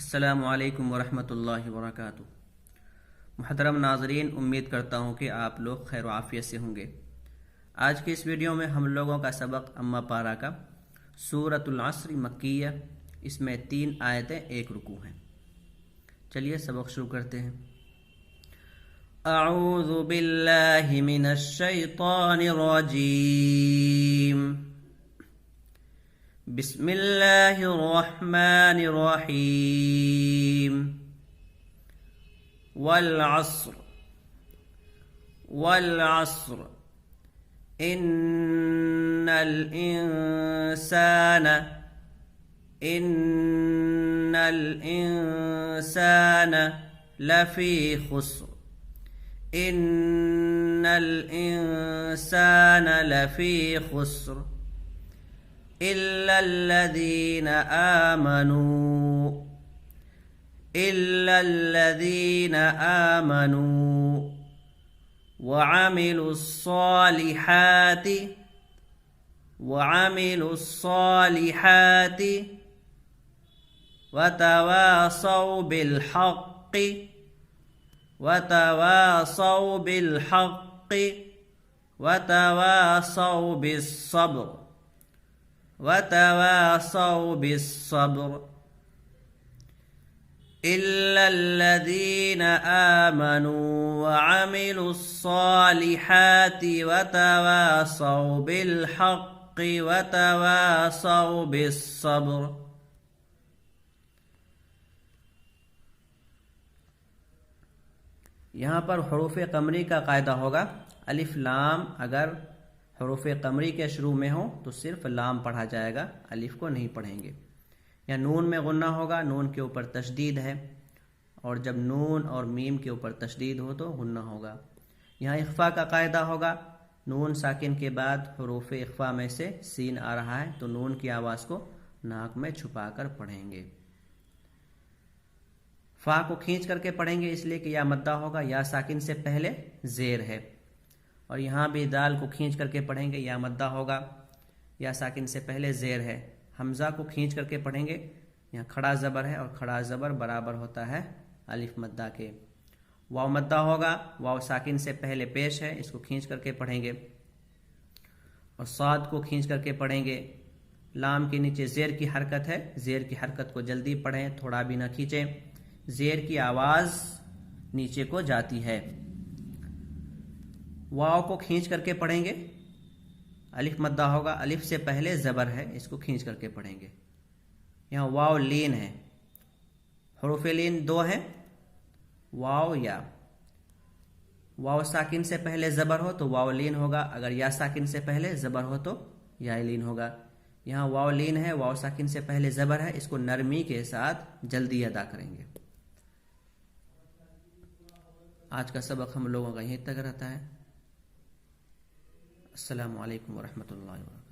अस्सलामु अलैकुम वरहमतुल्लाहि वबरकातुहू। मुहतरम नाज़रीन, उम्मीद करता हूँ कि आप लोग खैर आफ़ियत से होंगे। आज की इस वीडियो में हम लोगों का सबक अम्मा पारा का सूरतुल अस्र मक्किया, इसमें 3 आयतें 1 रुकू हैं। चलिए सबक शुरू करते हैं। अऊज़ु बिल्लाहि मिनश शैतानिर रजीम। बिस्मिल्लाहिर रहमानिर रहीम। वल अस्र इन्नल इंसान लफी खुस्र। इन्नल इंसान लफी खुस्र इल्लल्लज़ीन आमनू वअमिलुस्सालिहाति वतवासौ बिल्हक़्क़ि वतवासौ बिस्सब्र। इल्लल्लज़ीन आमनू वअमिलुस्सालिहाति वतवासौ बिल्हक़्क़ि वतवासौ बिस्सब्र। यहाँ पर हुरूफ़ क़मरी का कायदा होगा। अलिफ लाम अगर हुरूफ़ क़मरी के शुरू में हो तो सिर्फ लाम पढ़ा जाएगा, अलिफ को नहीं पढ़ेंगे। या नून में गुन्ना होगा, नून के ऊपर तशदीद है, और जब नून और मीम के ऊपर तशदीद हो तो गुन्ना होगा। यहाँ इख्फ़ा का कायदा होगा। नून साकिन के बाद हुरूफ़ इख्फ़ा में से सीन आ रहा है तो नून की आवाज़ को नाक में छुपा कर पढ़ेंगे। फ़ा को खींच करके पढ़ेंगे इसलिए कि या मद्दा होगा, या साकिन से पहले ज़ेर है। और यहाँ भी दाल को खींच करके पढ़ेंगे, या मद्दा होगा, या साकिन से पहले ज़ेर है। हमज़ा को खींच करके पढ़ेंगे, यहाँ खड़ा ज़बर है और खड़ा ज़बर बराबर होता है अलिफ मद्दा के। वाव मद्दा होगा, वाव साकिन से पहले पेश है, इसको खींच करके पढ़ेंगे। और साद को खींच करके पढ़ेंगे। लाम के नीचे ज़ेर की हरकत है, ज़ेर की हरकत को जल्दी पढ़ें, थोड़ा भी ना खींचें। ज़ेर की आवाज़ नीचे को जाती है। वाव को खींच करके पढ़ेंगे, अलिफ मद्दा होगा, अलिफ से पहले ज़बर है, इसको खींच करके पढ़ेंगे। यहाँ वाव लीन है, हुरूफ़ लीन 2 हैं, वाव या। वाव साकिन से पहले ज़बर हो तो वाव लीन होगा, अगर या साकिन से पहले ज़बर हो तो या लीन होगा। यहाँ वाव लीन है, वाव साकिन से पहले ज़बर है, इसको नरमी के साथ जल्दी अदा करेंगे। आज का सबक हम लोगों का यहीं तक रहता है। अस्सलामु अलैकुम वरहमतुल्लाहि वबरकातुहू।